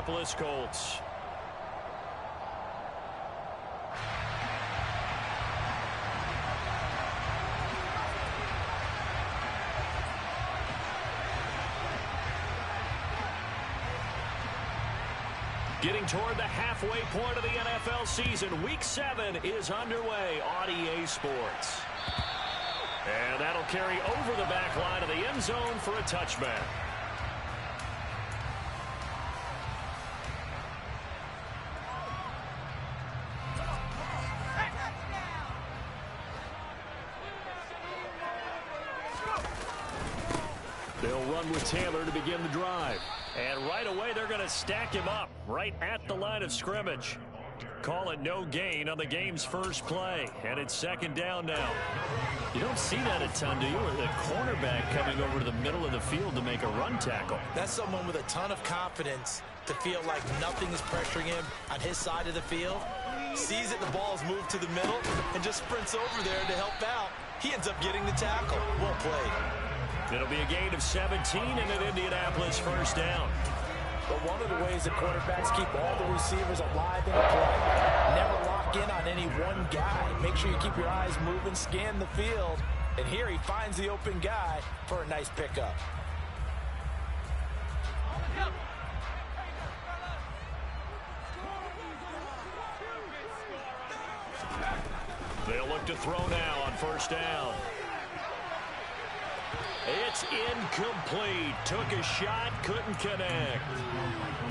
Indianapolis Colts. Getting toward the halfway point of the NFL season. Week 7 is underway on EA Sports. And that'll carry over the back line of the end zone for a touchback. They'll run with Taylor to begin the drive. And right away, they're going to stack him up right at the line of scrimmage. Call it no gain on the game's first play. And it's second down now. You don't see that a ton, do you? A cornerback coming over to the middle of the field to make a run tackle. That's someone with a ton of confidence to feel like nothing is pressuring him on his side of the field. Sees that the ball is moved to the middle and just sprints over there to help out. He ends up getting the tackle. Well played. It'll be a gain of 17 and an Indianapolis first down. But one of the ways that quarterbacks keep all the receivers alive in a play, never lock in on any one guy. Make sure you keep your eyes moving, scan the field. And here he finds the open guy for a nice pickup. They'll look to throw now on first down. It's incomplete. Took a shot, couldn't connect.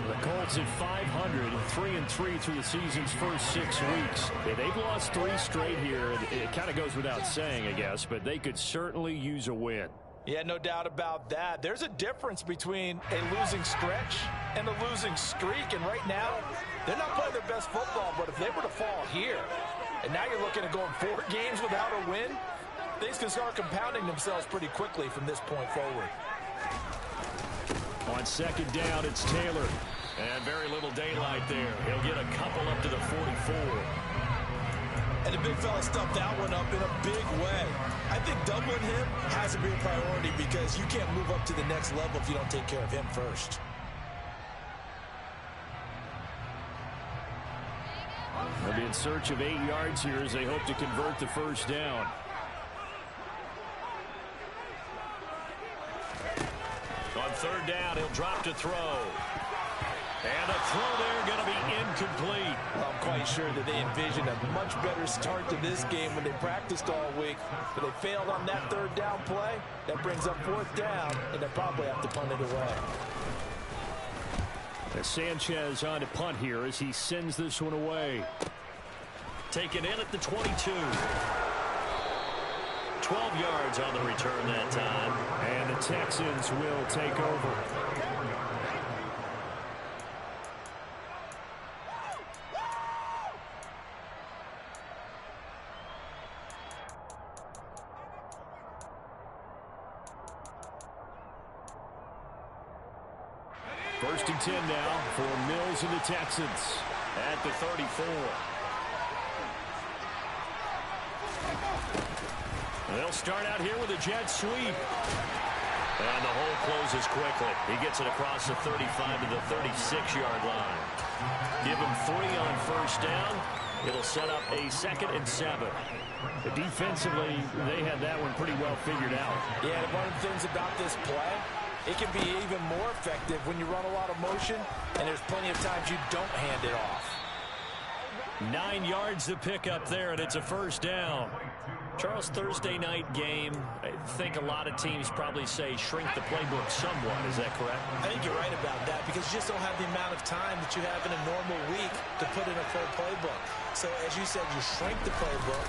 The Colts at 500, 3-3 through the season's first 6 weeks. They've lost 3 straight here. It kind of goes without saying, I guess, but they could certainly use a win. Yeah, no doubt about that. There's a difference between a losing stretch and a losing streak. And right now, they're not playing their best football, but if they were to fall here, and now you're looking at going 4 games without a win, things can start compounding themselves pretty quickly from this point forward. On second down, it's Taylor. And very little daylight there. He'll get a couple up to the 44. And the big fella stuffed that one up in a big way. I think doubling him has to be a priority because you can't move up to the next level if you don't take care of him first. They'll be in search of 8 yards here as they hope to convert the first down. On third down, he'll drop to throw. And a throw there going to be incomplete. Well, I'm quite sure that they envisioned a much better start to this game when they practiced all week. But they failed on that third down play. That brings up fourth down, and they probably have to punt it away. Sanchez on to punt here as he sends this one away. Taken in at the 22. 12 yards on the return that time. And the Texans will take over. First and 10 now for Mills and the Texans at the 34. They'll start out here with a jet sweep. And the hole closes quickly. He gets it across the 35 to the 36-yard line. Give him 3 on first down. It'll set up a 2nd and 7. But defensively, they had that one pretty well figured out. Yeah, and one of the things about this play, it can be even more effective when you run a lot of motion, and there's plenty of times you don't hand it off. 9 yards to pick up there, and it's a first down. Charles, Thursday night game, I think a lot of teams probably say shrink the playbook somewhat. Is that correct? I think you're right about that because you just don't have the amount of time that you have in a normal week to put in a full playbook. So, as you said, you shrink the playbook,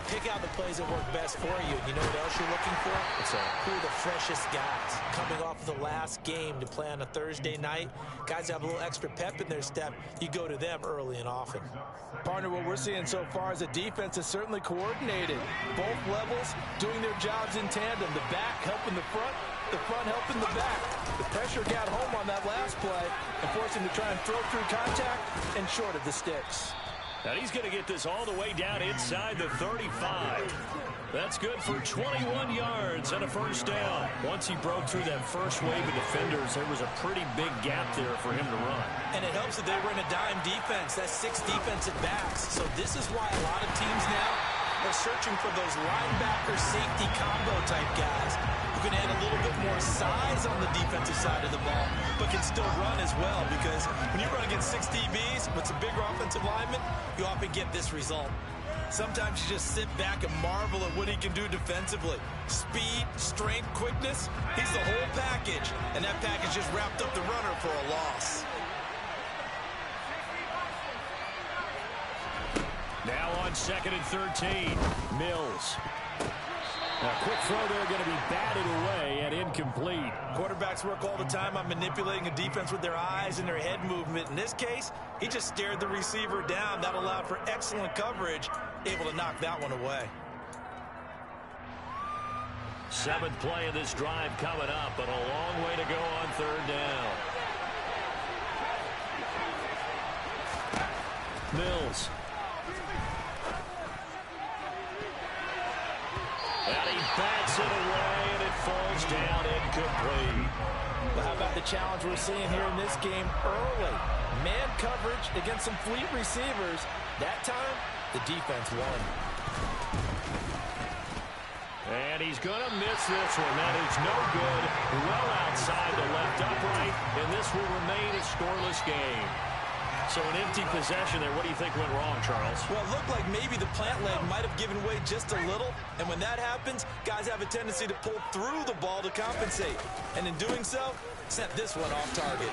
pick out the plays that work best for you. You know what else you're looking for? Who are the freshest guys coming off the last game to play on a Thursday night? Guys that have a little extra pep in their step, you go to them early and often. Partner, what we're seeing so far is the defense is certainly coordinated. Both levels doing their jobs in tandem. The back helping the front helping the back. The pressure got home on that last play and forced him to try and throw through contact and short of the sticks. And he's going to get this all the way down inside the 35. That's good for 21 yards and a first down. Once he broke through that first wave of defenders, there was a pretty big gap there for him to run. And it helps that they were in a dime defense. That's 6 defensive backs. So this is why a lot of teams now are searching for those linebacker safety combo type guys who can add a little bit more size on the defensive side of the ball, but can still run as well, because when you run against 6 DBs with some bigger offensive linemen, you often get this result. Sometimes you just sit back and marvel at what he can do defensively. Speed, strength, quickness, he's the whole package, and that package just wrapped up the runner for a loss. Now on 2nd and 13, Mills. A quick throw there, going to be batted away and incomplete. Quarterbacks work all the time on manipulating a defense with their eyes and their head movement. In this case, he just stared the receiver down. That allowed for excellent coverage, able to knock that one away. 7th play of this drive coming up, but a long way to go on 3rd down. Mills. And he bats it away, and it falls down incomplete. But how about the challenge we're seeing here in this game early? Man coverage against some fleet receivers. That time, the defense won. And he's going to miss this one. That is no good. Well outside the left upright, and this will remain a scoreless game. So an empty possession there. What do you think went wrong, Charles? Well, it looked like maybe the plant leg might have given way just a little. And when that happens, guys have a tendency to pull through the ball to compensate. And in doing so, sent this one off target.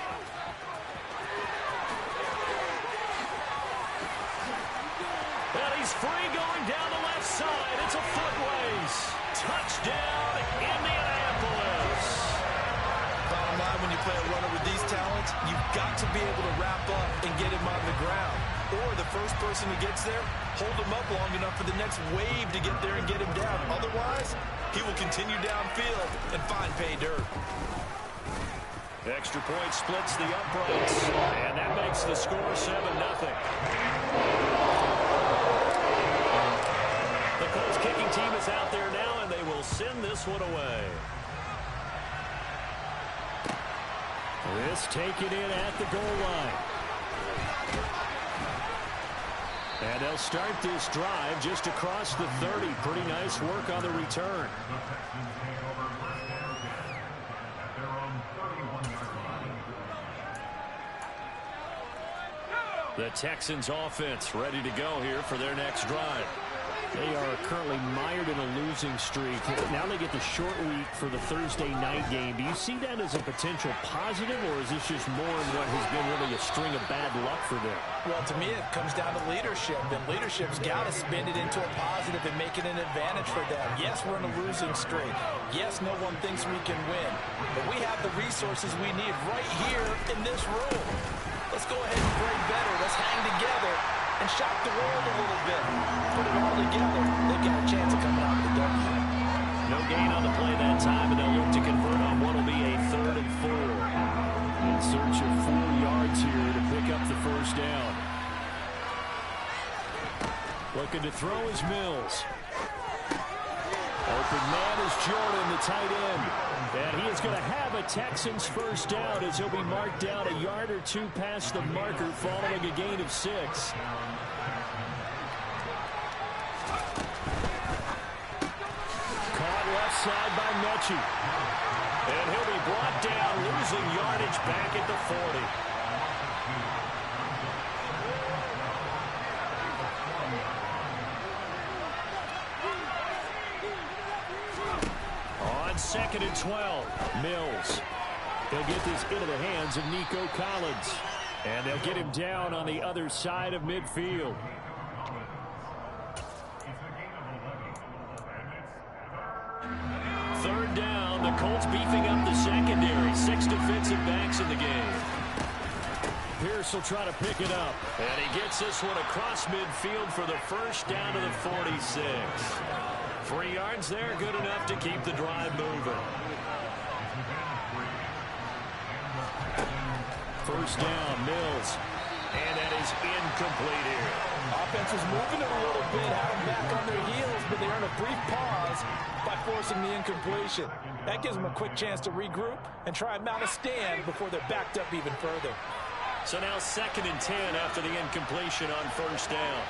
And he's free going down the left side. It's a foot race. Touchdown, Indianapolis. Bottom line, when you play a runner with these talents, you've got to be able to wrap up and get him on the ground. Or the first person who gets there, hold him up long enough for the next wave to get there and get him down. Otherwise, he will continue downfield and find pay dirt. Extra point splits the uprights, and that makes the score 7-0. The Colts kicking team is out there now, and they will send this one away. This taken in at the goal line. And they'll start this drive just across the 30. Pretty nice work on the return. The Texans offense ready to go here for their next drive. They are currently mired in a losing streak. Now they get the short week for the Thursday night game. Do you see that as a potential positive, or is this just more in what has been really a string of bad luck for them? Well, to me, it comes down to leadership, and leadership's got to spin it into a positive and make it an advantage for them. Yes, we're in a losing streak. Yes, no one thinks we can win, but we have the resources we need right here in this room. Let's go ahead and play better. Let's hang together and shock the world a little bit. Put it all together. They've got a chance of coming out with a W. No gain on the play that time, and they'll look to convert on what will be a 3rd and 4. In search of 4 yards here to pick up the first down. Looking to throw is Mills. Open man is Jordan, the tight end. And he is going to have a Texans first down as he'll be marked down a yard or 2 past the marker following a gain of 6. Caught left side by Mechie. And he'll be brought down, losing yardage back at the 40. On 2nd and 12, Mills. They'll get this into the hands of Nico Collins. And they'll get him down on the other side of midfield. Third down, the Colts beefing up the secondary. 6 defensive backs in the game. Pierce will try to pick it up. And he gets this one across midfield for the first down to the 46. 3 yards there, good enough to keep the drive moving. First down, Mills. And that is incomplete here. Offense was moving it a little bit, had them back on their heels, but they earned a brief pause by forcing the incompletion. That gives them a quick chance to regroup and try and mount a stand before they're backed up even further. So now 2nd and 10 after the incompletion on 1st down.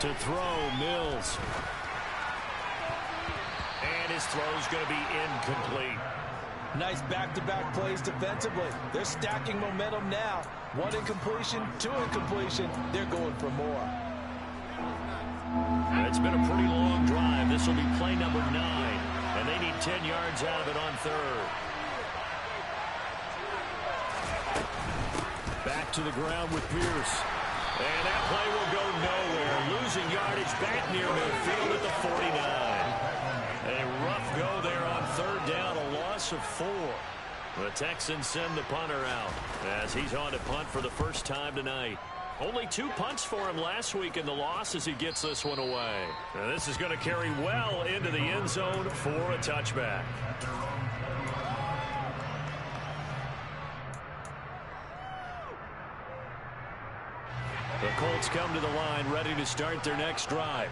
To throw, Mills. And his throw's going to be incomplete. Nice back-to-back plays defensively. They're stacking momentum now. 1 incompletion, 2 incompletion. They're going for more. It's been a pretty long drive. This will be play number 9. And they need 10 yards out of it on 3rd. Back to the ground with Pierce. And that play will go nowhere. Losing yardage back near midfield at the 49. A rough go there on 3rd down, a loss of 4. The Texans send the punter out as he's on to punt for the first time tonight. Only 2 punts for him last week in the loss as he gets this one away. And this is going to carry well into the end zone for a touchback. The Colts come to the line ready to start their next drive.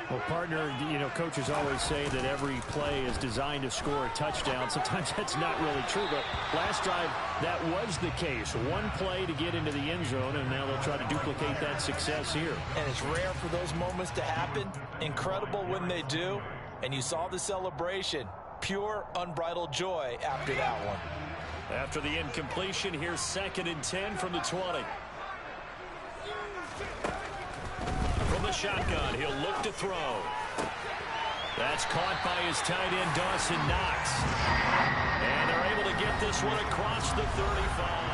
Well, partner, you know, coaches always say that every play is designed to score a touchdown. Sometimes that's not really true, but last drive, that was the case. 1 play to get into the end zone, and now they'll try to duplicate that success here. And it's rare for those moments to happen. Incredible when they do. And you saw the celebration. Pure, unbridled joy after that one. After the incompletion, here's 2nd and 10 from the 20. From the shotgun, he'll look to throw. That's caught by his tight end, Dawson Knox. And they're able to get this one across the 35.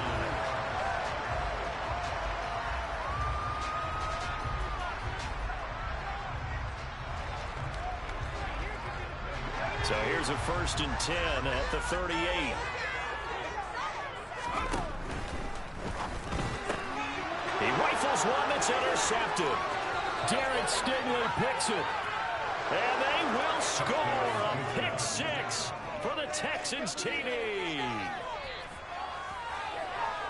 So here's a 1st and 10 at the 38. He rifles one that's intercepted. Derek Stingley picks it. And they will score a pick 6 for the Texans TD.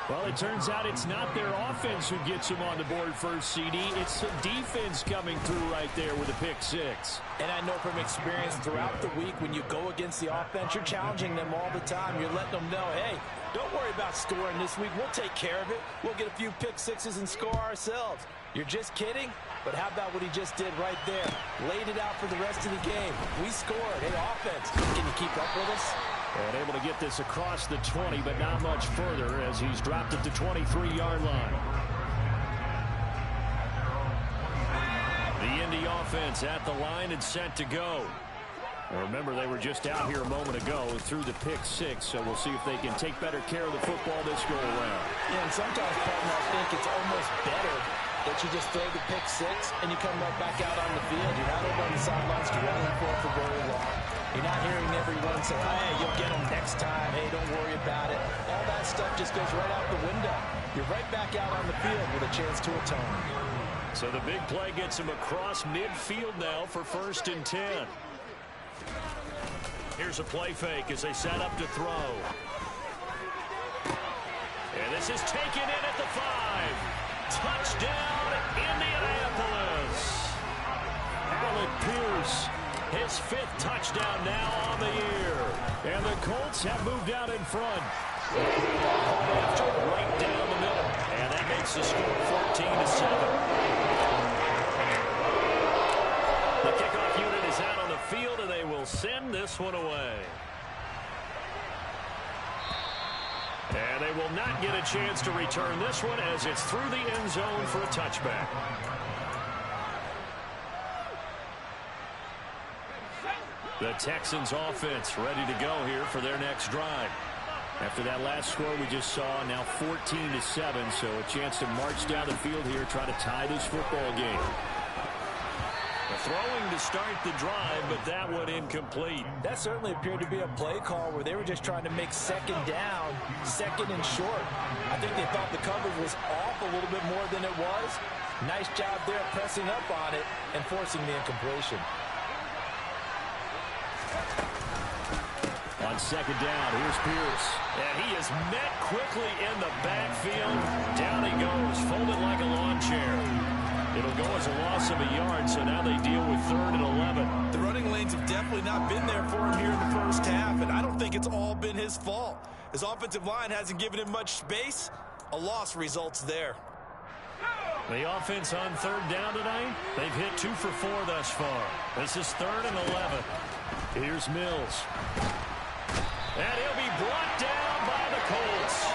Well, it turns out it's not their offense who gets them on the board first, CD. It's the defense coming through right there with a pick 6. And I know from experience throughout the week, when you go against the offense, you're challenging them all the time. You're letting them know, hey, don't worry about scoring this week. We'll take care of it. We'll get a few pick 6s and score ourselves. You're just kidding? But how about what he just did right there? Laid it out for the rest of the game. We scored. Hey, offense, can you keep up with us? And able to get this across the 20, but not much further as he's dropped at the 23-yard line. The Indy offense at the line and set to go. Well, remember, they were just out here a moment ago through the pick 6, so we'll see if they can take better care of the football this go around. Yeah, and sometimes, partner, I think it's almost better that you just throw the pick 6 and you come right back out on the field. You're not over on the sidelines dwelling for very long. You're not hearing everyone say, hey, you'll get them next time. Hey, don't worry about it. All that stuff just goes right out the window. You're right back out on the field with a chance to atone. So the big play gets him across midfield now for 1st and 10. Here's a play fake as they set up to throw. And this is taken in at the 5. Touchdown, Indianapolis. Alec Pierce, his 5th touchdown now on the year. And the Colts have moved out in front. After right down the middle. And that makes the score 14-7. The kickoff unit is out on the field, and they will send this one away. And they will not get a chance to return this one as it's through the end zone for a touchback. The Texans offense ready to go here for their next drive. After that last score we just saw, now 14-7, so a chance to march down the field here, try to tie this football game. Throwing to start the drive, but that one incomplete. That certainly appeared to be a play call where they were just trying to make 2nd down, 2nd and short. I think they thought the coverage was off a little bit more than it was. Nice job there pressing up on it and forcing the incompletion. On second down. Here's Pierce. And he is met quickly in the backfield. Down he goes, folded like a lawn chair. It'll go as a loss of a yard, so now they deal with 3rd and 11. The running lanes have definitely not been there for him here in the first half, and I don't think it's all been his fault. His offensive line hasn't given him much space. A loss results there. The offense on 3rd down tonight, they've hit 2 for 4 thus far. This is 3rd and 11. Here's Mills. And he'll be brought down by the Colts.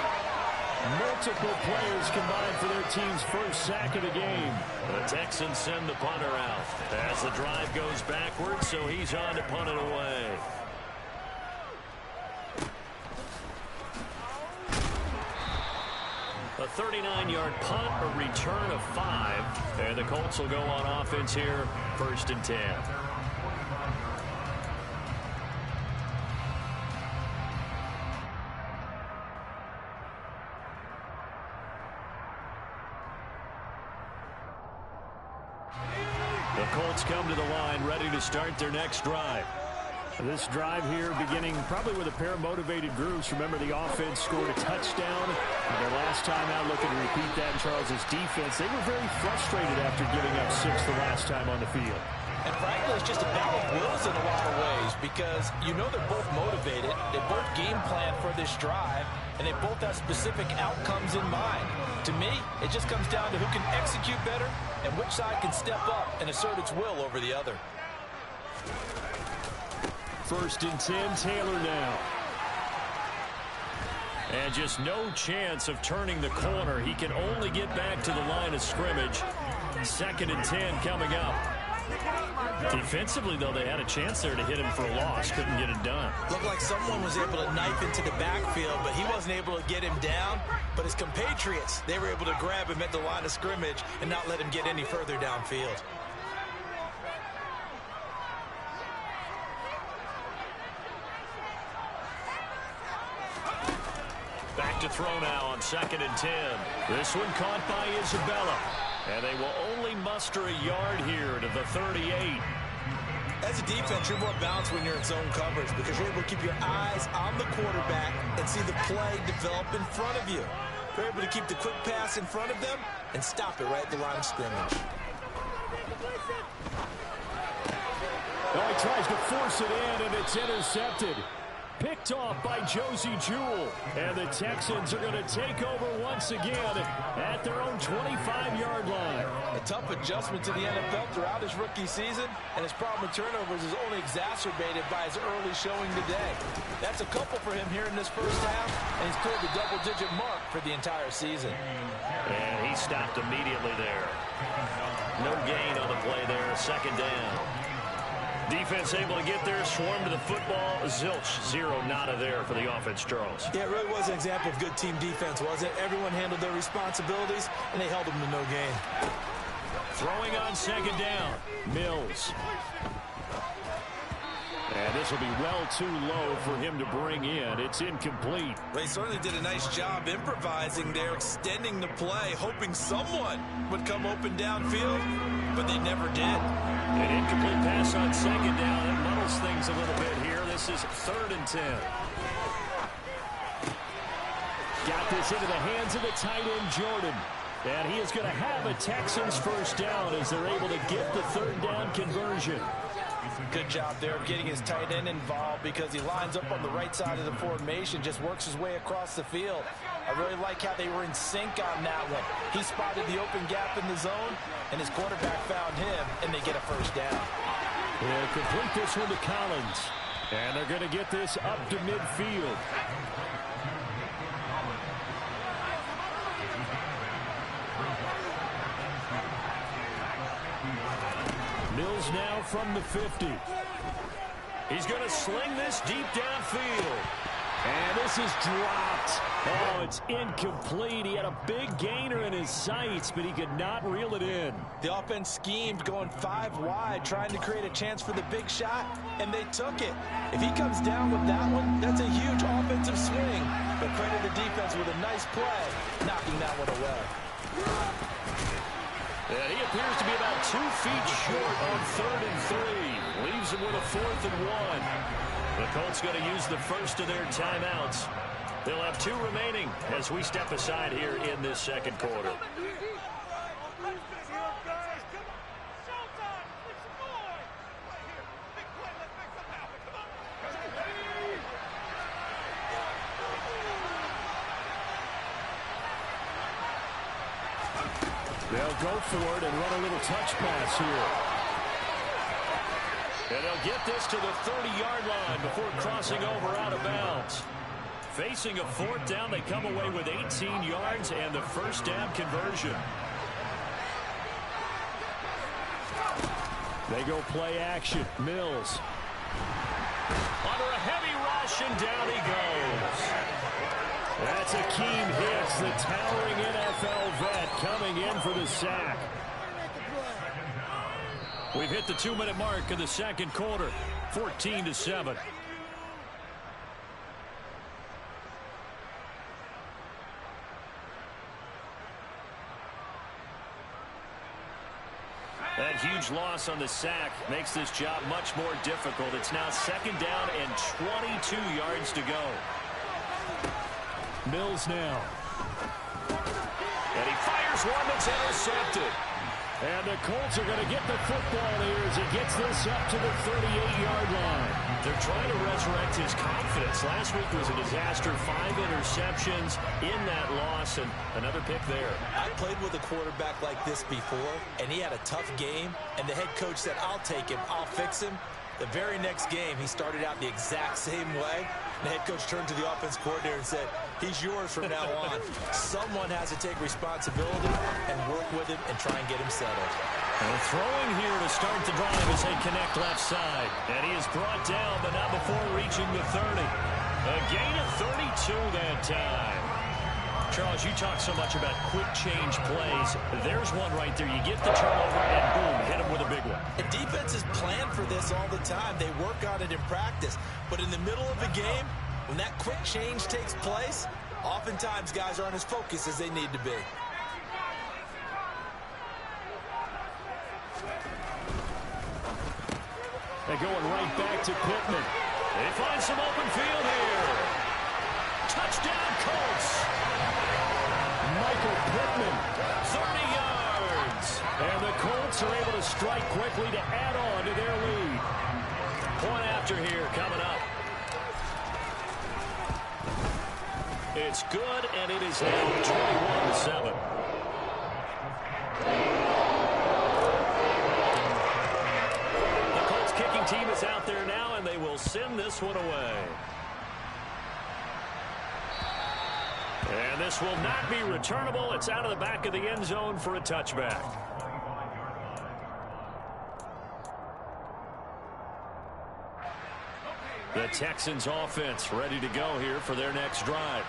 Multiple players combined for their team's first sack of the game. The Texans send the punter out as the drive goes backwards, so he's on to punt it away. A 39-yard punt, a return of 5, and the Colts will go on offense here, 1st and 10. The Colts come to the line, ready to start their next drive. This drive here beginning probably with a pair of motivated groups. Remember, the offense scored a touchdown. Their last time out, looking to repeat that in Charles's defense. They were very frustrated after giving up 6 the last time on the field. And frankly, it's just a battle of wills in a lot of ways because you know they're both motivated. They both game plan for this drive, and they both have specific outcomes in mind. To me, it just comes down to who can execute better and which side can step up and assert its will over the other. 1st and 10, Taylor now. And just no chance of turning the corner. He can only get back to the line of scrimmage. 2nd and 10 coming up. Defensively, though, they had a chance there to hit him for a loss. Couldn't get it done. Looked like someone was able to knife into the backfield, but he wasn't able to get him down. But his compatriots, they were able to grab him at the line of scrimmage and not let him get any further downfield. Back to throw now on 2nd and 10. This one caught by Isabella. And they will only muster a yard here to the 38. As a defense, you're more balanced when you're in zone coverage because you're able to keep your eyes on the quarterback and see the play develop in front of you. You're able to keep the quick pass in front of them and stop it right at the line of scrimmage. Oh, he tries to force it in, and it's intercepted. Picked off by Josie Jewell. And the Texans are going to take over once again at their own 25-yard line. A tough adjustment to the NFL throughout his rookie season, and his problem with turnovers is only exacerbated by his early showing today. That's a couple for him here in this first half, and he's cleared the double-digit mark for the entire season. And he stopped immediately there. No gain on the play there, 2nd down. Defense able to get there, swarm to the football. Zilch, 0 nada there for the offense, Charles. Yeah, it really was an example of good team defense, wasn't it? Everyone handled their responsibilities, and they held them to no gain. Throwing on 2nd down, Mills. And this will be well too low for him to bring in. It's incomplete. They certainly did a nice job improvising there, extending the play, hoping someone would come open downfield, but they never did. An incomplete pass on 2nd down. It muddles things a little bit here. This is 3rd and 10. Got this into the hands of the tight end, Jordan. And he is going to have a Texans first down as they're able to get the 3rd down conversion. Good job there of getting his tight end involved because he lines up on the right side of the formation, just works his way across the field. I really like how they were in sync on that one. He spotted the open gap in the zone, and his quarterback found him, and they get a first down. They'll complete this one to Collins. And they're going to get this up to midfield. Mills now from the 50. He's going to sling this deep downfield. And this is dropped. Oh, it's incomplete. He had a big gainer in his sights, but he could not reel it in. The offense schemed going 5 wide, trying to create a chance for the big shot, and they took it. If he comes down with that one, that's a huge offensive swing. But credit the defense with a nice play, knocking that one away. And he appears to be about 2 feet short on 3rd and 3. Leaves him with a 4th and 1. The Colts going to use the first of their timeouts. They'll have 2 remaining as we step aside here in this second quarter. They'll go for it and run a little touch pass here. And they'll get this to the 30-yard line before crossing over out of bounds. Facing a 4th down, they come away with 18 yards and the first down conversion. They go play action. Mills. Under a heavy rush, and down he goes. That's Akeem Hicks, the towering NFL vet, coming in for the sack. We've hit the 2-minute mark of the second quarter, 14-7. That huge loss on the sack makes this job much more difficult. It's now 2nd down and 22 yards to go. Mills now. And he fires one that's intercepted. And the Colts are going to get the football here as he gets this up to the 38-yard line. They're trying to resurrect his confidence. Last week was a disaster. 5 interceptions in that loss, and another pick there. I played with a quarterback like this before, and he had a tough game, and the head coach said, I'll take him, I'll fix him. The very next game, he started out the exact same way. The head coach turned to the offense coordinator and said, he's yours from now on. Someone has to take responsibility and work with him and try and get him settled. And throwing here to start the drive as they connect left side. And he is brought down, but not before reaching the 30. A gain of 32 that time. Charles, you talk so much about quick change plays. There's one right there. You get the turnover, and boom, hit him with a big one. And defenses plan for this all the time. They work on it in practice. But in the middle of a game, when that quick change takes place, oftentimes guys aren't as focused as they need to be. They're going right back to Pittman. They find some open field here. Touchdown, Colts. Michael Pittman. 30 yards. And the Colts are able to strike quickly to add on to their lead. Point after here coming up. It's good, and it is now 21-7. The Colts kicking team is out there now, and they will send this one away. And this will not be returnable. It's out of the back of the end zone for a touchback. The Texans offense ready to go here for their next drive.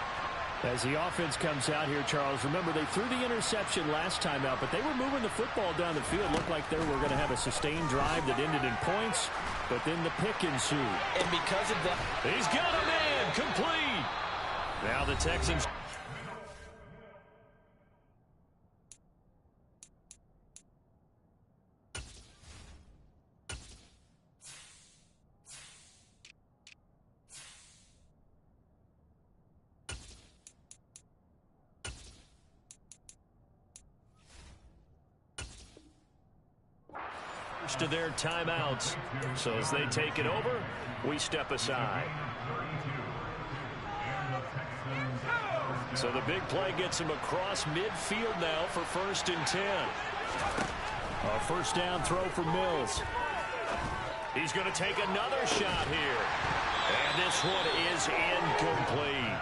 As the offense comes out here, Charles, remember they threw the interception last time out, but they were moving the football down the field. Looked like they were going to have a sustained drive that ended in points, but then the pick ensued. And because of that, he's got a man complete. Now the Texans. To their timeouts. So as they take it over, we step aside. So the big play gets him across midfield now for 1st and 10. A first down throw for Mills. He's going to take another shot here. And this one is incomplete.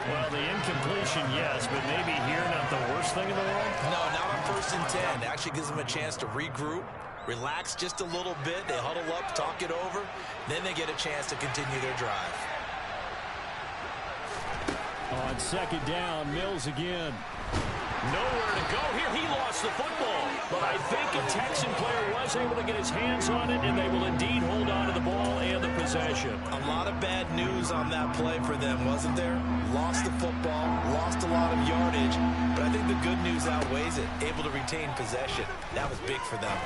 Well, the incompletion, yes, but maybe here not the worst thing in the world? no, not on 1st and 10. It actually gives them a chance to regroup, relax just a little bit. They huddle up, talk it over. Then they get a chance to continue their drive. On 2nd down, Mills again. Nowhere to go here. He lost the football. But I think a Texan player was able to get his hands on it, and they will indeed hold on to the ball and the possession. A lot of bad news on that play for them, wasn't there? Lost the football, lost a lot of yardage, but I think the good news outweighs it. Able to retain possession. That was big for them.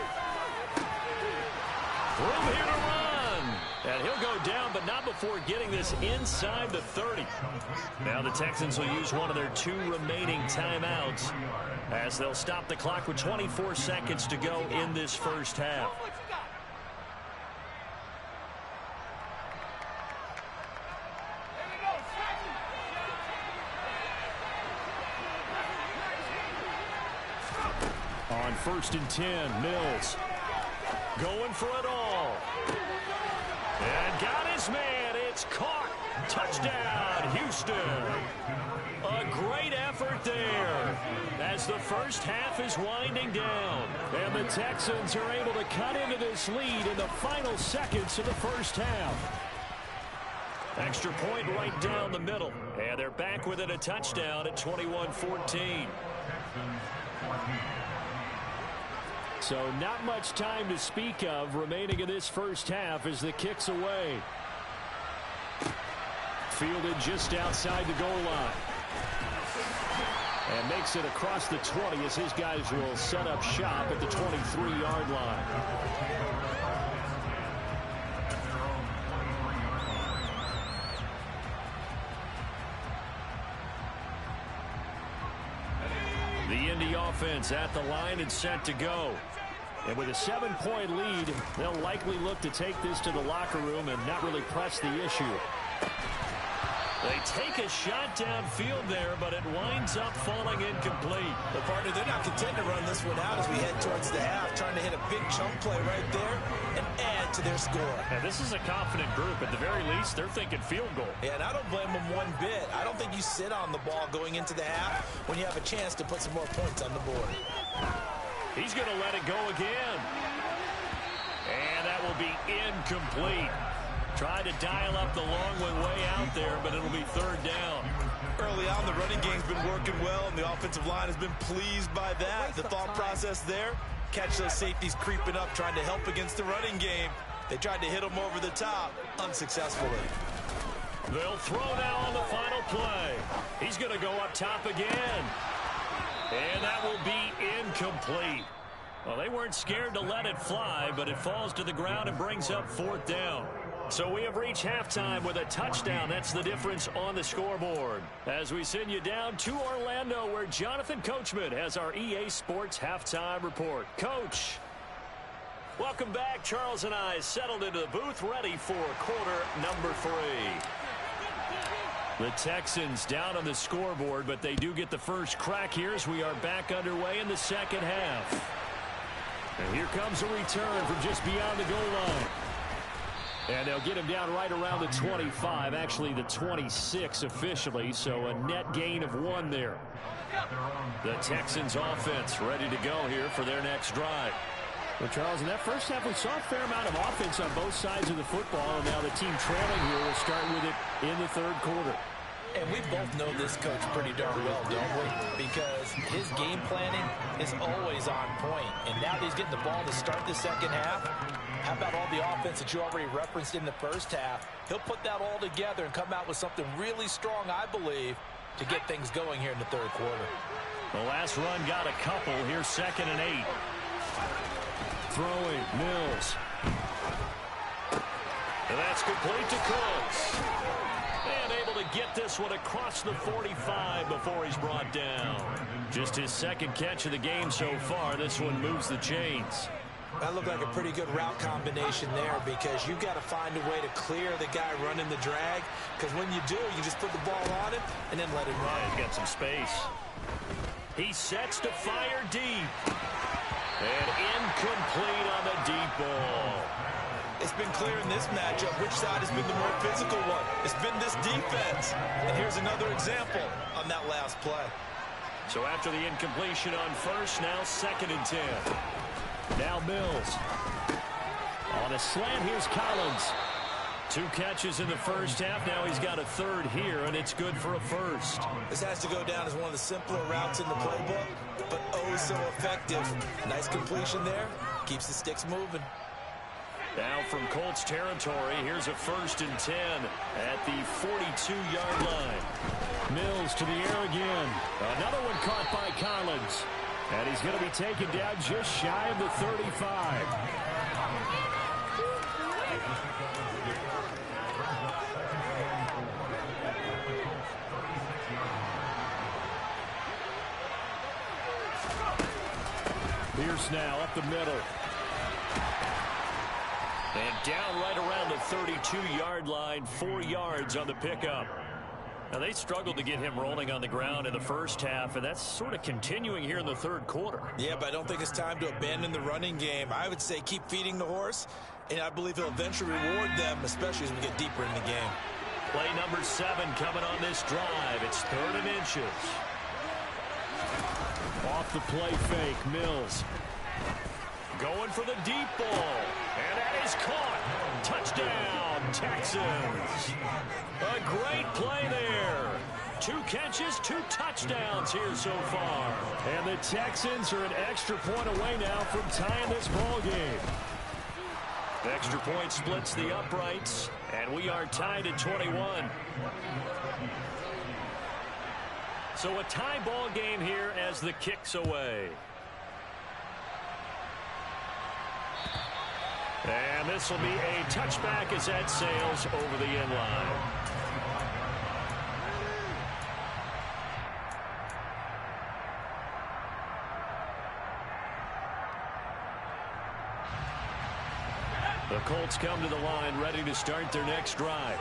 Room here to run. And And he'll go down, but not before getting this inside the 30. Now the Texans will use one of their 2 remaining timeouts as they'll stop the clock with 24 seconds to go in this first half. On 1st and 10, Mills going for it all. And got his man. It's caught. Touchdown, Houston. A great effort there as the first half is winding down. And the Texans are able to cut into this lead in the final seconds of the first half. Extra point right down the middle. And they're back within a touchdown at 21-14. So not much time to speak of remaining in this first half as the kick's away. Fielded just outside the goal line. And makes it across the 20 as his guys will set up shop at the 23-yard line. The Indy offense at the line and set to go. And with a 7-point lead, they'll likely look to take this to the locker room and not really press the issue. They take a shot downfield there, but it winds up falling incomplete. Well, partner, they're not content to run this one out as we head towards the half, trying to hit a big chunk play right there and add to their score. Now, this is a confident group. At the very least, they're thinking field goal. Yeah, and I don't blame them one bit. I don't think you sit on the ball going into the half when you have a chance to put some more points on the board. He's going to let it go again. And that will be incomplete. Tried to dial up the long way out there, but it'll be 3rd down. Early on, the running game's been working well, and the offensive line has been pleased by that. The thought process there, catch those safeties creeping up, trying to help against the running game. They tried to hit them over the top, unsuccessfully. They'll throw now on the final play. He's going to go up top again. And that will be incomplete. Well, they weren't scared to let it fly, but it falls to the ground and brings up 4th down. So we have reached halftime with a touchdown. That's the difference on the scoreboard. As we send you down to Orlando, where Jonathan Coachman has our EA Sports Halftime Report. Coach, welcome back. Charles and I settled into the booth, ready for quarter number 3. The Texans down on the scoreboard, but they do get the first crack here as we are back underway in the second half. And here comes a return from just beyond the goal line. And they'll get him down right around the 25, actually the 26 officially, so a net gain of 1 there. The Texans offense ready to go here for their next drive. Well, Charles, in that first half, we saw a fair amount of offense on both sides of the football, and now the team trailing here will start with it in the 3rd quarter. And we both know this coach pretty darn well, don't we? Because his game planning is always on point. And now that he's getting the ball to start the second half, how about all the offense that you already referenced in the first half? He'll put that all together and come out with something really strong, I believe, to get things going here in the 3rd quarter. The last run got a couple. Here's 2nd and 8. Throwing, Mills. And that's complete to Cooks. And able to get this one across the 45 before he's brought down. Just his 2nd catch of the game so far. This one moves the chains. That looked like a pretty good route combination there because you've got to find a way to clear the guy running the drag. Because when you do, you just put the ball on him and then let him run. Yeah, he's got some space. He sets to fire deep. And incomplete on the deep ball. It's been clear in this matchup which side has been the more physical one. It's been this defense. And here's another example on that last play. So after the incompletion on first, now 2nd and 10. Now Mills. On a slant, here's Collins. 2 catches in the first half. Now he's got a 3rd here, and it's good for a 1st. This has to go down as one of the simpler routes in the playbook, but oh so effective. Nice completion there. Keeps the sticks moving. Now from Colts territory, here's a 1st and 10 at the 42-yard line. Mills to the air again. Another one caught by Collins. And he's going to be taken down just shy of the 35. Pierce now up the middle. And down right around the 32-yard line, 4 yards on the pickup. Now, they struggled to get him rolling on the ground in the first half, and that's sort of continuing here in the third quarter. Yeah, but I don't think it's time to abandon the running game. I would say keep feeding the horse, and I believe he'll eventually reward them, especially as we get deeper in the game. Play number 7 coming on this drive. It's 3rd and inches. Off the play fake, Mills. Going for the deep ball. And that is caught. Touchdown, Texans. A great play there. 2 catches, 2 touchdowns here so far. And the Texans are an extra point away now from tying this ball game. The extra point splits the uprights, and we are tied at 21. So a tie ball game here as the kick's away. And this will be a touchback as that sails over the end line. The Colts come to the line ready to start their next drive.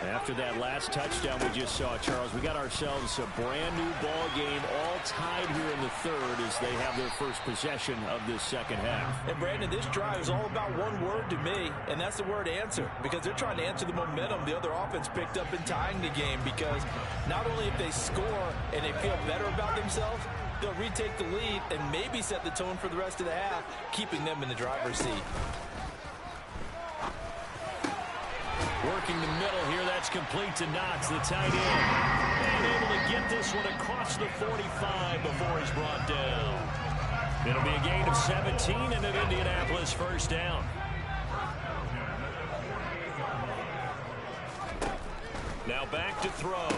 After that last touchdown we just saw, Charles, we got ourselves a brand new ball game, all tied here in the third as they have their first possession of this second half. And Brandon, this drive is all about one word to me, and that's the word answer, because they're trying to answer the momentum the other offense picked up in tying the game, because not only if they score and they feel better about themselves, they'll retake the lead and maybe set the tone for the rest of the half, keeping them in the driver's seat. Working the middle here, that's complete to Knox, the tight end. And able to get this one across the 45 before he's brought down. It'll be a gain of 17 and an Indianapolis first down. Now back to throw.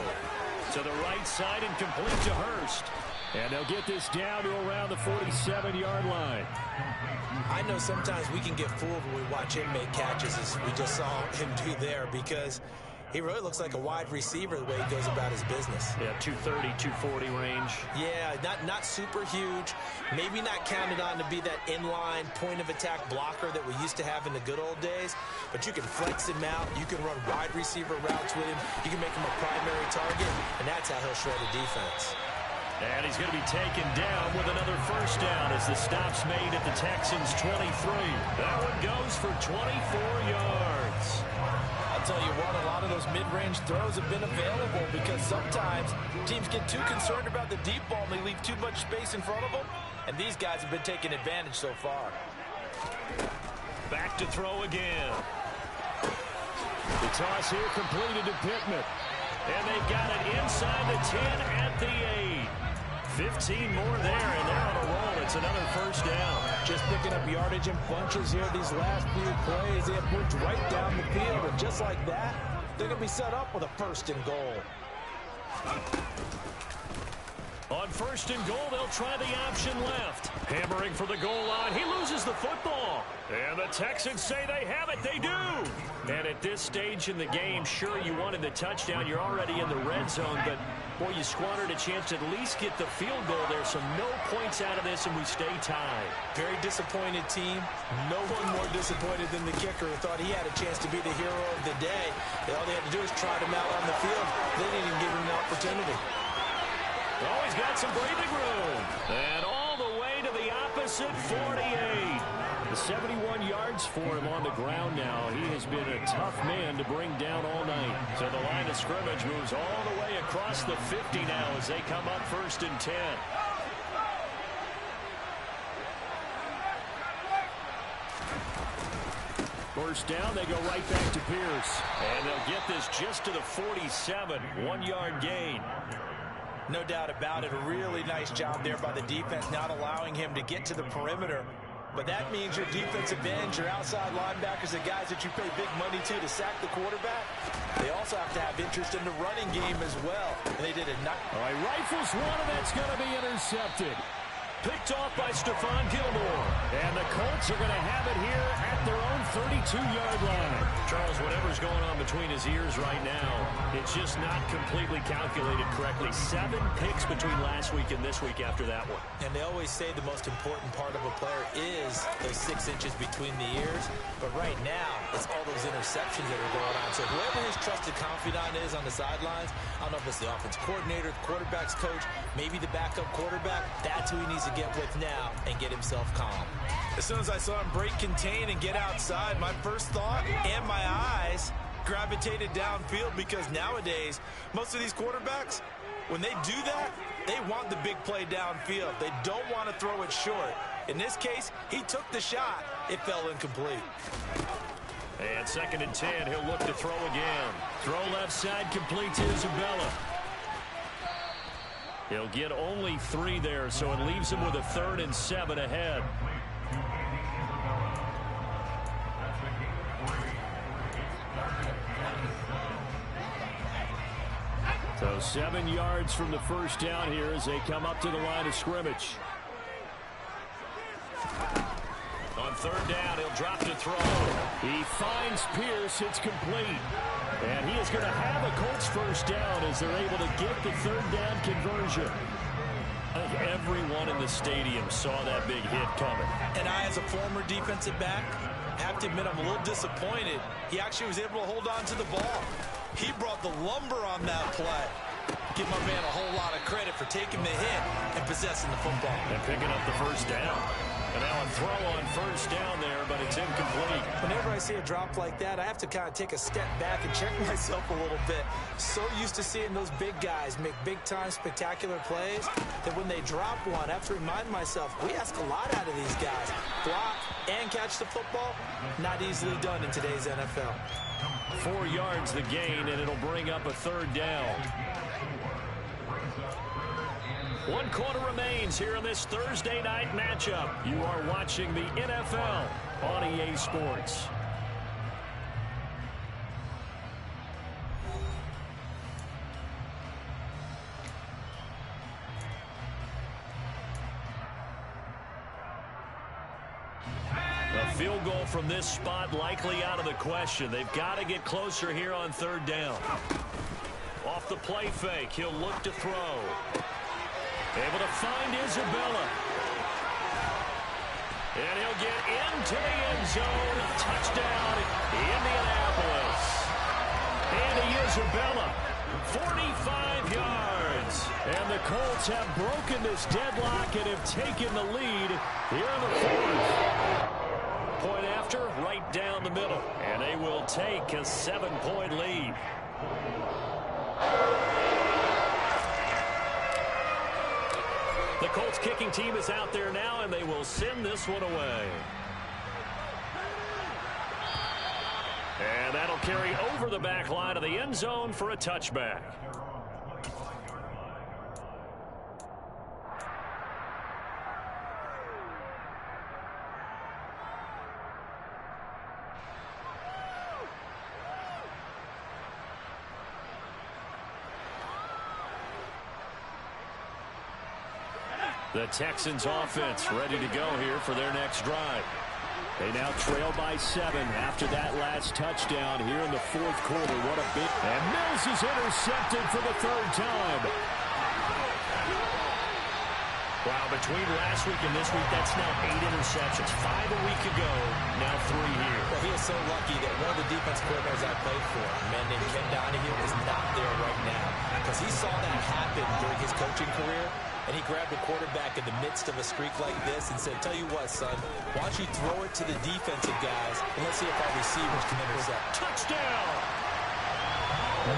To the right side and complete to Hurst. And they'll get this down to around the 47-yard line. I know sometimes we can get fooled when we watch him make catches, as we just saw him do there, because he really looks like a wide receiver the way he goes about his business. Yeah, 230, 240 range. Yeah, not super huge. Maybe not counted on to be that inline point-of-attack blocker that we used to have in the good old days, but you can flex him out. You can run wide receiver routes with him. You can make him a primary target, and that's how he'll shred a defense. And he's going to be taken down with another first down as the stop's made at the Texans' 23. That one goes for 24 yards. I'll tell you what, a lot of those mid-range throws have been available because sometimes teams get too concerned about the deep ball and they leave too much space in front of them, and these guys have been taking advantage so far. Back to throw again. The toss here completed to Pittman. And they've got it inside the 10 at the 8. 15 more there, and they're on a roll. It's another first down. Just picking up yardage in bunches here these last few plays. They have moved right down the field, and just like that, they're going to be set up with a first and goal. On first and goal, they'll try the option left. Hammering for the goal line. He loses the football. And the Texans say they have it. They do. And at this stage in the game, sure, you wanted the touchdown. You're already in the red zone, but boy, you squandered a chance to at least get the field goal there. So no points out of this, and we stay tied. Very disappointed team. No one more disappointed than the kicker, who thought he had a chance to be the hero of the day. All they had to do is trot him out on the field. They didn't even give him an opportunity. Oh, he's got some breathing room. And all the way to the opposite 48. The 71 yards for him on the ground now. He has been a tough man to bring down all night. So the line of scrimmage moves all the way across the 50 now as they come up first and 10. First down, they go right back to Pierce. And they'll get this just to the 47. 1-yard gain. No doubt about it. A really nice job there by the defense, not allowing him to get to the perimeter. But that means your defensive ends, your outside linebackers, the guys that you pay big money to sack the quarterback, they also have to have interest in the running game as well. And they did it. All right, rifles one, and that's going to be intercepted. Picked off by Stephon Gilmore. And the Colts are going to have it here at their own 32-yard line. Charles, whatever's going on between his ears right now, it's just not completely calculated correctly. 7 picks between last week and this week after that one. And they always say the most important part of a player is those 6 inches between the ears. But right now, it's all those interceptions that are going on. So whoever his trusted confidant is on the sidelines, I don't know if it's the offense coordinator, the quarterback's coach, maybe the backup quarterback, that's who he needs to get with now and get himself calm. As soon as I saw him break contain and get outside, my first thought and my eyes gravitated downfield, because nowadays, most of these quarterbacks, when they do that, they want the big play downfield. They don't want to throw it short. In this case, he took the shot. It fell incomplete. And 2nd and 10, he'll look to throw again. Throw left side, complete to Isabella. He'll get only 3 there, so it leaves him with a 3rd and 7 ahead. So 7 yards from the first down here as they come up to the line of scrimmage. On 3rd down, he'll drop to throw. He finds Pierce. It's complete. And he is going to have a Colts first down as they're able to get the 3rd down conversion. I think everyone in the stadium saw that big hit coming. And I, as a former defensive back, have to admit I'm a little disappointed. He actually was able to hold on to the ball. He brought the lumber on that play. Give my man a whole lot of credit for taking the hit and possessing the football. And picking up the first down. And now a throw on first down there, but it's incomplete. Whenever I see a drop like that, I have to kind of take a step back and check myself a little bit. So used to seeing those big guys make big-time spectacular plays that when they drop one, I have to remind myself, we ask a lot out of these guys. Block and catch the football, not easily done in today's NFL. 4 yards the gain, and it'll bring up a 3rd down. 1 quarter remains here in this Thursday night matchup. You are watching the NFL on EA Sports. A field goal from this spot likely out of the question. They've got to get closer here on 3rd down. Off the play fake, he'll look to throw. Able to find Isabella. And he'll get into the end zone. Touchdown, Indianapolis. Andy Isabella, 45 yards. And the Colts have broken this deadlock and have taken the lead here in the 4th. Point after, right down the middle. And they will take a 7-point lead. The Colts kicking team is out there now, and they will send this one away. And that'll carry over the back line of the end zone for a touchback. The Texans offense ready to go here for their next drive. They now trail by 7 after that last touchdown here in the 4th quarter. What a big... And Mills is intercepted for the 3rd time. Wow, between last week and this week, that's now 8 interceptions. 5 a week ago, now 3 here. Well, he is so lucky that one of the defense coordinators I played for, a man named Ken Donahue, is not there right now. Because he saw that happen during his coaching career. And he grabbed the quarterback in the midst of a streak like this and said, tell you what, son, why don't you throw it to the defensive guys, and let's see if our receivers can intercept. Touchdown!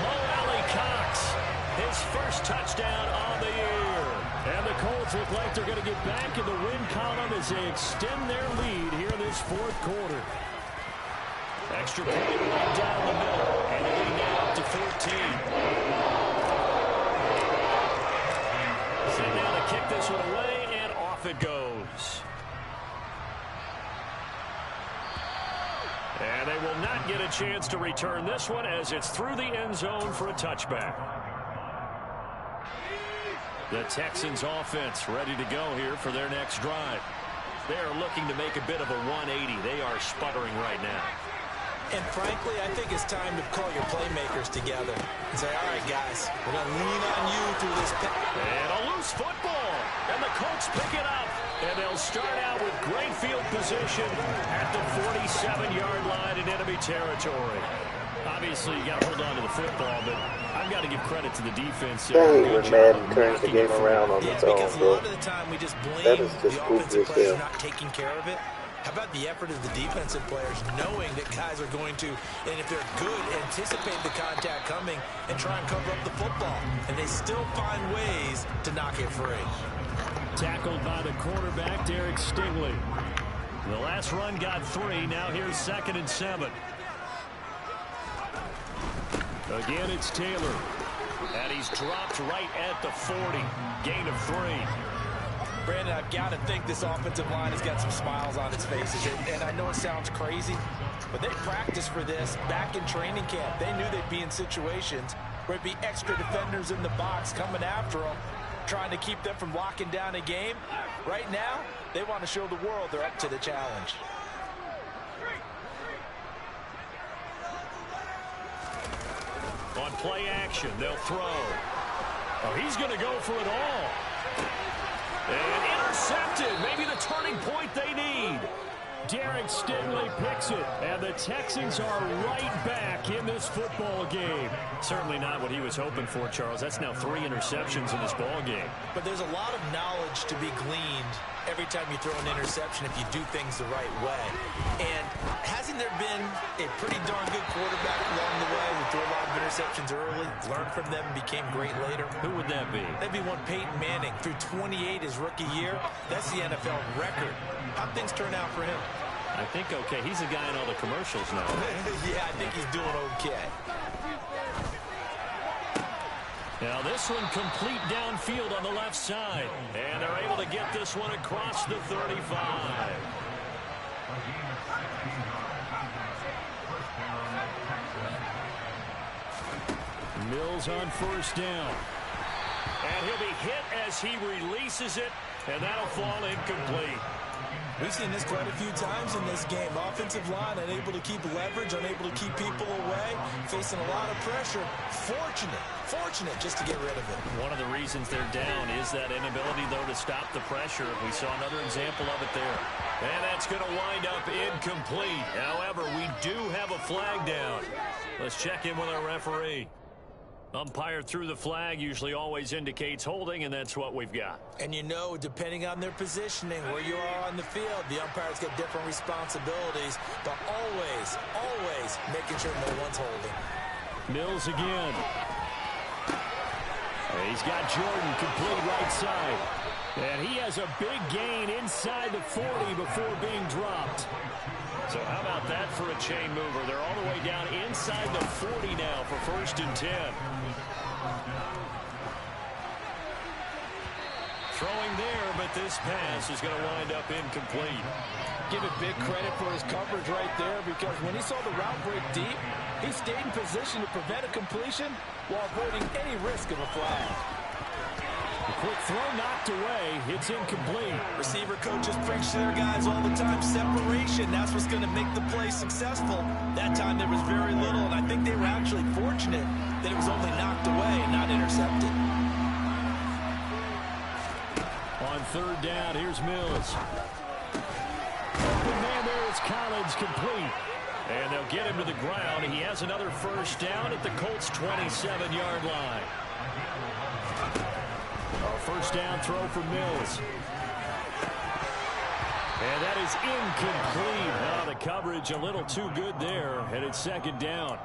Mo Alley Cox, his first touchdown on the year. And the Colts look like they're going to get back in the win column as they extend their lead here in this 4th quarter. Extra point right down the middle, and the lead now up to 14. Sitting down to kick this one away, and off it goes. And they will not get a chance to return this one as it's through the end zone for a touchback. The Texans offense ready to go here for their next drive. They are looking to make a bit of a 180. They are sputtering right now. And frankly, I think it's time to call your playmakers together and say, all right, guys, we're going to lean on you through this. And a loose football. And the Colts pick it up. And they'll start out with great field position at the 47-yard line in enemy territory. Obviously, you got to hold on to the football, but I've got to give credit to the defense. When Madden turns the game around on its own, because a lot of the time we just blame the offensive players for not taking care of it. How about the effort of the defensive players knowing that guys are going to, and if they're good, anticipate the contact coming and try and cover up the football. And they still find ways to knock it free. Tackled by the quarterback, Derek Stingley. The last run got 3. Now here's 2nd and 7. Again, it's Taylor. And he's dropped right at the 40. Gain of 3. Brandon, I've got to think this offensive line has got some smiles on its faces. And I know it sounds crazy, but they practiced for this back in training camp. They knew they'd be in situations where it'd be extra defenders in the box coming after them, trying to keep them from locking down a game. Right now, they want to show the world they're up to the challenge. On play action, they'll throw. Oh, he's going to go for it all. And intercepted. Maybe the turning point they need. Derek Stingley picks it, and the Texans are right back in this football game. Certainly not what he was hoping for, Charles. That's now 3 interceptions in this ball game. But there's a lot of knowledge to be gleaned every time you throw an interception if you do things the right way. And hasn't there been a pretty darn good quarterback along the way who threw a lot of interceptions early, learned from them, and became great later? Who would that be? That'd be one Peyton Manning. Threw 28 his rookie year. That's the NFL record. How'd things turn out for him? I think okay. He's the guy in all the commercials now. Yeah, I think he's doing okay. Now this one complete downfield on the left side. And they're able to get this one across the 35. Mills on 1st down. And he'll be hit as he releases it. And that'll fall incomplete. We've seen this quite a few times in this game. Offensive line unable to keep leverage, unable to keep people away, facing a lot of pressure. Fortunate just to get rid of it. One of the reasons they're down is that inability, though, to stop the pressure. We saw another example of it there. And that's going to wind up incomplete. However, we do have a flag down. Let's check in with our referee. Umpire threw the flag, usually always indicates holding, and that's what we've got. And you know, depending on their positioning, where you are on the field, the umpires get different responsibilities, but always making sure no one's holding. Mills again. He's got Jordan complete right side. And he has a big gain inside the 40 before being dropped. So how about that for a chain mover? They're all the way down inside the 40 now for 1st and 10. Throwing there, but this pass is going to wind up incomplete. Give it big credit for his coverage right there, because when he saw the route break deep, he stayed in position to prevent a completion while avoiding any risk of a flag. The quick throw knocked away. It's incomplete. Receiver coaches preach to their guys all the time. Separation, that's what's going to make the play successful. That time there was very little, and I think they were actually fortunate that it was only knocked away, not intercepted. On 3rd down, here's Mills. Open man there is Collins, complete. And they'll get him to the ground. He has another 1st down at the Colts' 27-yard line. A 1st down throw for Mills. And that is incomplete. Oh, the coverage a little too good there, and it's 2nd down.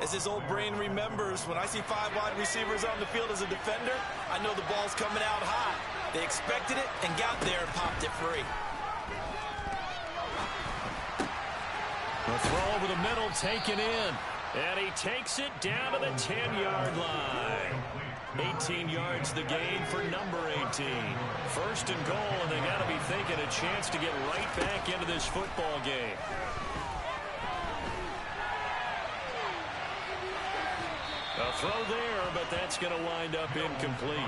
As his old brain remembers, when I see 5 wide receivers on the field as a defender, I know the ball's coming out hot. They expected it and got there and popped it free. The throw over the middle taken in. And he takes it down to the 10-yard line. 18 yards the gain for number 18. 1st and goal, and they got to be thinking a chance to get right back into this football game. A throw there, but that's going to wind up incomplete.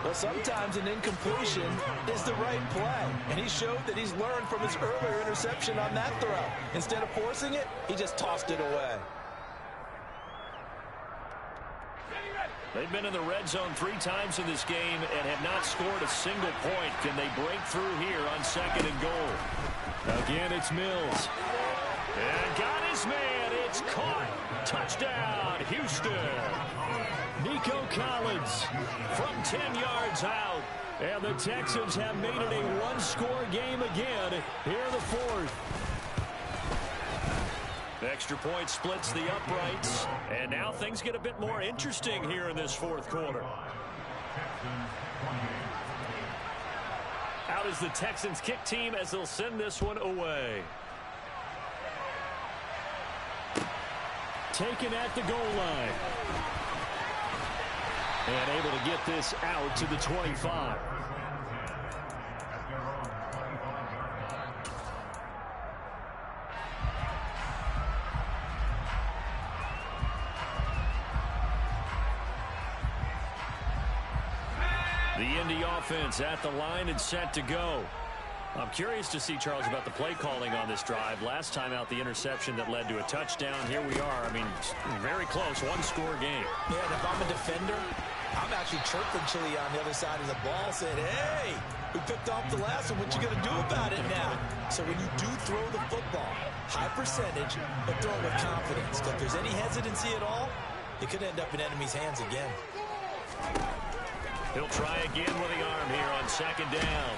Well, sometimes an incompletion is the right play, and he showed that he's learned from his earlier interception on that throw. Instead of forcing it, he just tossed it away. They've been in the red zone 3 times in this game and have not scored a single point. Can they break through here on 2nd and goal? Again, it's Mills. And got his man. It's caught. Touchdown, Houston. Nico Collins from 10 yards out. And the Texans have made it a one-score game again here in the 4th. Extra point splits the uprights. And now things get a bit more interesting here in this 4th quarter. Out is the Texans kick team as they'll send this one away. Taken at the goal line. And able to get this out to the 25. The Indy offense at the line and set to go. I'm curious to see, Charles, about the play calling on this drive. Last time out, the interception that led to a touchdown. Here we are. I mean, very close, one-score game. Yeah, and if I'm a defender, I'm actually chirping Chili on the other side of the ball, saying, hey, we picked off the last one. What you going to do about it now? So when you do throw the football, high percentage, but throw it with confidence. Because if there's any hesitancy at all, it could end up in enemy's hands again. He'll try again with the arm here on 2nd down.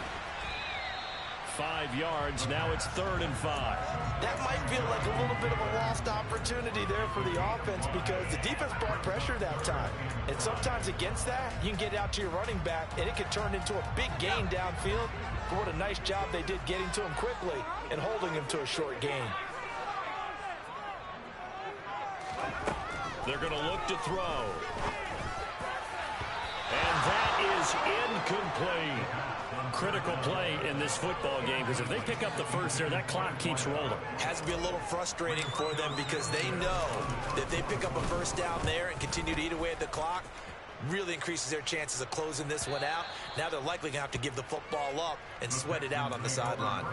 5 yards. Now it's 3rd and 5. That might feel like a little bit of a lost opportunity there for the offense because the defense brought pressure that time. And sometimes against that, you can get out to your running back, and it can turn into a big gain downfield. But what a nice job they did getting to him quickly and holding him to a short gain. They're going to look to throw. And that is incomplete. Critical play in this football game because if they pick up the first there, that clock keeps rolling. Has to be a little frustrating for them because they know that if they pick up a first down there and continue to eat away at the clock, really increases their chances of closing this one out. Now they're likely going to have to give the football up and sweat it out on the sideline.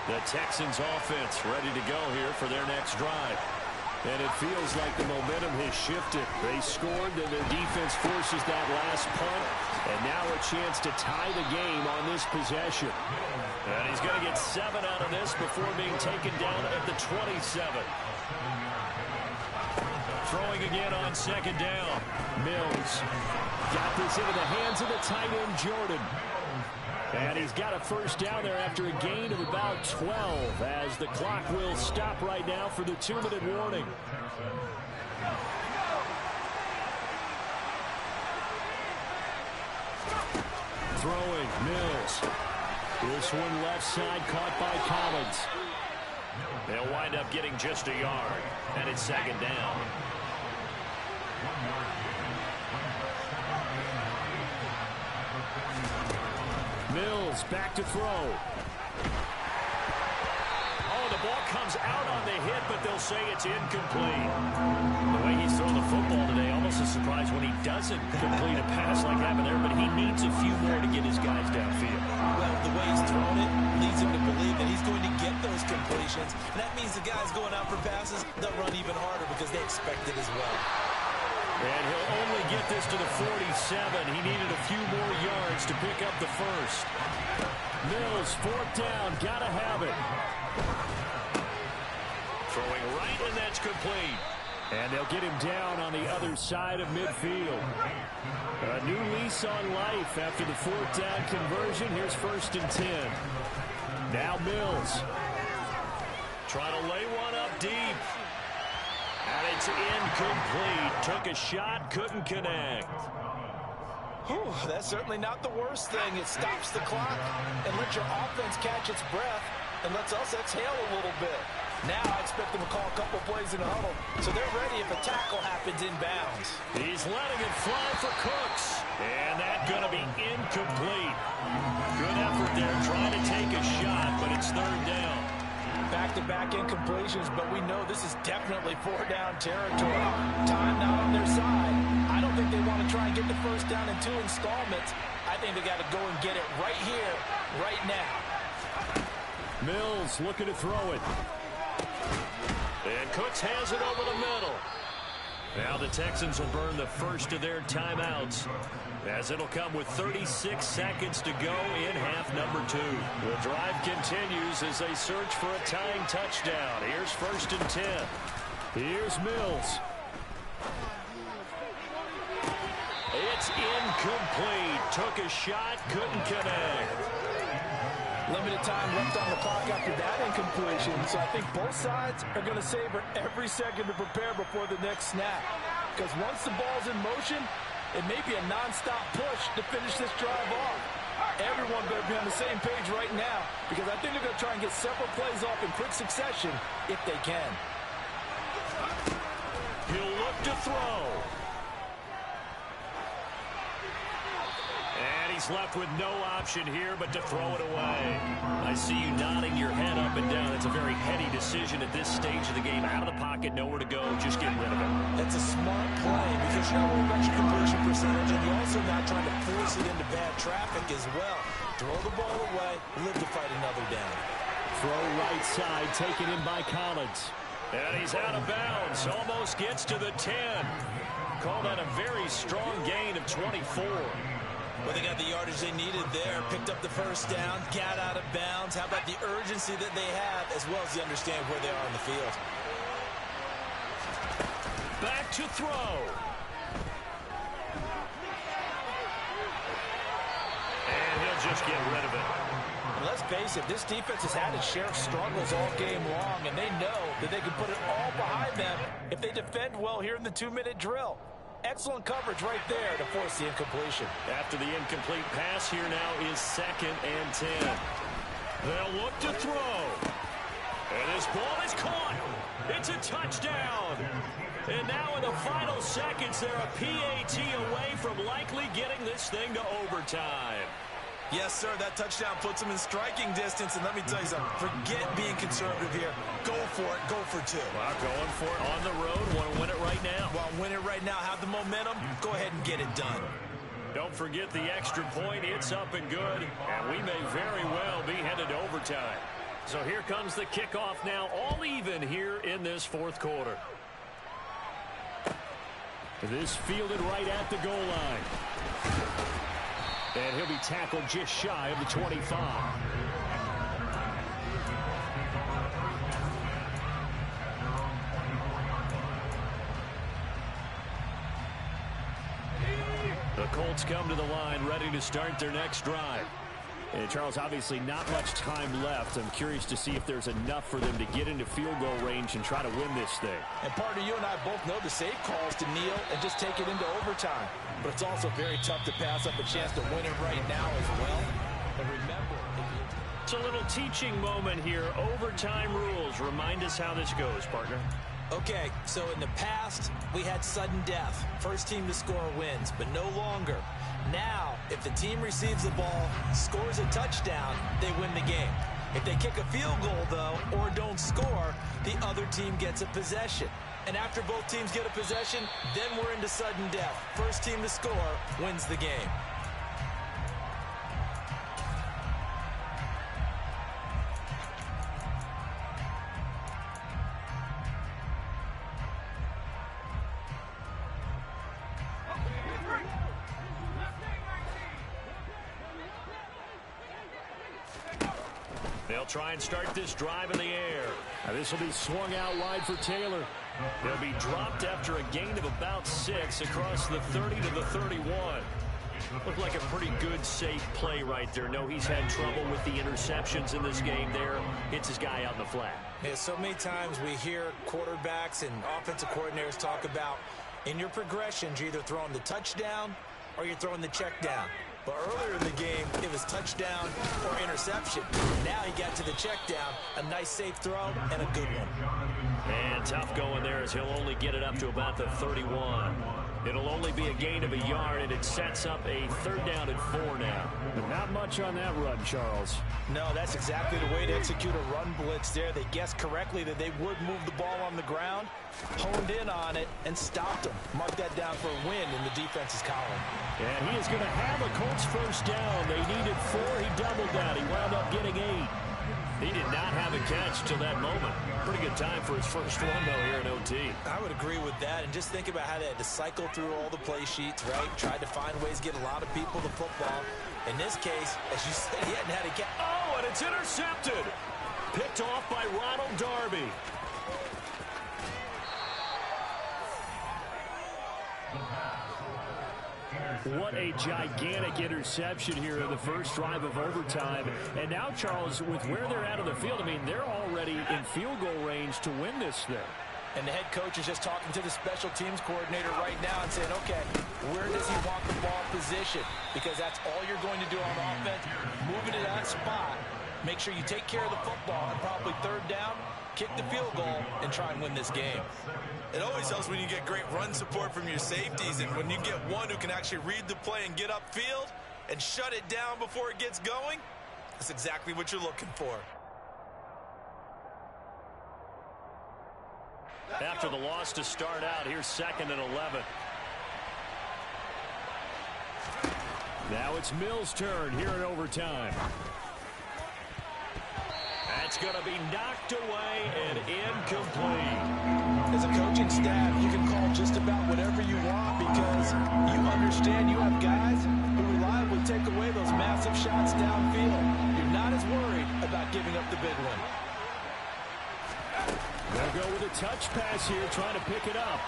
The Texans offense ready to go here for their next drive. And it feels like the momentum has shifted. They scored, and their defense forces that last punt. And now a chance to tie the game on this possession. And he's going to get 7 out of this before being taken down at the 27. Throwing again on 2nd down. Mills got this into the hands of the tight end, Jordan. And he's got a first down there after a gain of about 12 as the clock will stop right now for the 2-minute warning. Throwing, Mills. This one left side caught by Collins. They'll wind up getting just a yard. And it's 2nd down. Mills back to throw. Oh, the ball comes out on the hit, but they'll say it's incomplete. The way he's thrown the football today, almost a surprise when he doesn't complete a pass like happened there, but he needs a few more to get his guys downfield. Well, the way he's thrown it leads him to believe that he's going to get those completions. And that means the guys going out for passes, they'll run even harder because they expect it as well. And he'll only get this to the 47. He needed a few more yards to pick up the first. Mills, 4th down, gotta have it. Throwing right, and that's complete. And they'll get him down on the other side of midfield. A new lease on life after the 4th down conversion. Here's 1st and 10. Now Mills. Trying to lay one up deep. And it's incomplete. Took a shot, couldn't connect. Whew, that's certainly not the worst thing. It stops the clock and lets your offense catch its breath and lets us exhale a little bit. Now I expect them to call a couple plays in a huddle, so they're ready if a tackle happens inbounds. He's letting it fly for Cooks. And that's going to be incomplete. Good effort there trying to take a shot, but it's third down. Back-to-back incompletions, but we know this is definitely four-down territory. Time not on their side. I don't think they want to try and get the first down in 2 installments. I think they got to go and get it right here, right now. Mills looking to throw it. And Cooks has it over the middle. Now the Texans will burn the first of their timeouts, as it'll come with 36 seconds to go in half number 2. The drive continues as they search for a tying touchdown. Here's 1st and 10. Here's Mills. It's incomplete. Took a shot, couldn't connect. Limited time left on the clock after that incompletion, so I think both sides are going to savor every second to prepare before the next snap. Because once the ball's in motion, it may be a nonstop push to finish this drive off. Everyone better be on the same page right now, because I think they're going to try and get several plays off in quick succession if they can. He'll look to throw. And he's left with no option here but to throw it away. I see you nodding your head up and down. It's a very heady decision at this stage of the game. Out of the pocket, nowhere to go, just get rid of it. That's a smart play because you're not worried about your completion percentage, and you're also not trying to force it into bad traffic as well. Throw the ball away, live to fight another down. Throw right side, taken in by Collins. And he's out of bounds, almost gets to the 10. Call that a very strong gain of 24. Well, they got the yardage they needed there, picked up the first down, got out of bounds. How about the urgency that they have, as well as the understanding where they are on the field. Back to throw. And he'll just get rid of it. And let's face it, this defense has had its share of struggles all game long, and they know that they can put it all behind them if they defend well here in the 2-minute drill. Excellent coverage right there to force the incompletion. After the incomplete pass, here now is 2nd and 10. They'll look to throw. And his ball is caught. It's a touchdown. And now in the final seconds, they're a PAT away from likely getting this thing to overtime. Yes, sir, that touchdown puts them in striking distance. And let me tell you something, forget being conservative here. Go for it, go for 2. Well, going for it on the road. Want to win it right now. Well, win it right now, have the momentum, go ahead and get it done. Don't forget the extra point. It's up and good. And we may very well be headed to overtime. So here comes the kickoff now, all even here in this 4th quarter. This fielded right at the goal line. And he'll be tackled just shy of the 25. The Colts come to the line ready to start their next drive. And Charles, obviously not much time left. I'm curious to see if there's enough for them to get into field goal range and try to win this thing. And partner, you and I both know the safe calls to kneel and just take it into overtime. But it's also very tough to pass up a chance to win it right now as well. And remember, it's a little teaching moment here. Overtime rules. Remind us how this goes, partner. Okay, so in the past, we had sudden death. First team to score wins, but no longer. Now, if the team receives the ball, scores a touchdown, they win the game. If they kick a field goal, though, or don't score, the other team gets a possession. And after both teams get a possession, then we're into sudden death. First team to score wins the game. They'll try and start this drive in the air. Now this will be swung out wide for Taylor. They'll be dropped after a gain of about 6 across the 30 to the 31. Looked like a pretty good, safe play right there. No, he's had trouble with the interceptions in this game there. Hits his guy out in the flat. Yeah, so many times we hear quarterbacks and offensive coordinators talk about in your progressions, you're either throwing the touchdown or you're throwing the check down. But earlier in the game, it was touchdown or interception. Now he got to the check down, a nice safe throw, and a good one. And tough going there as he'll only get it up to about the 31. It'll only be a gain of a yard, and it sets up a 3rd down and 4 now. But not much on that run, Charles. No, that's exactly the way to execute a run blitz there. They guessed correctly that they would move the ball on the ground, honed in on it, and stopped them. Mark that down for a win in the defense's column. And he is going to have a Colts 1st down. They needed 4. He doubled that. He wound up getting 8. He did not have a catch till that moment. Pretty good time for his first run, though, here in OT. I would agree with that. And just think about how they had to cycle through all the play sheets, right? Tried to find ways to get a lot of people the football. In this case, as you said, he hadn't had a catch. Oh, and it's intercepted. Picked off by Ronald Darby. What a gigantic interception here in the first drive of overtime. And now, Charles, with where they're at on the field, I mean, they're already in field goal range to win this thing. And the head coach is just talking to the special teams coordinator right now and saying, okay, where does he want the ball positioned? Because that's all you're going to do on offense. Move it to that spot. Make sure you take care of the football and probably 3rd down, kick the field goal, and try and win this game. It always helps when you get great run support from your safeties, and when you get one who can actually read the play and get upfield and shut it down before it gets going, that's exactly what you're looking for. After the loss to start out, here's 2nd and 11. Now it's Mills' turn here in overtime. That's going to be knocked away and incomplete. As a coaching staff, you can call just about whatever you want because you understand you have guys who reliably take away those massive shots downfield. You're not as worried about giving up the big one. They'll go with a touch pass here, trying to pick it up.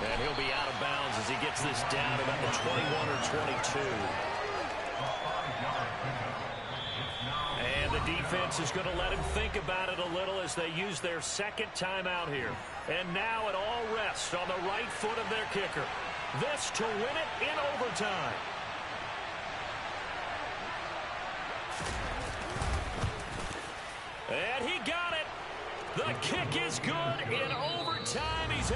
And he'll be out of bounds as he gets this down about the 21 or 22. And the defense is going to let him think about it a little as they use their 2nd timeout here. And now it all rests on the right foot of their kicker. This to win it in overtime. And he got it. The kick is good in overtime. He's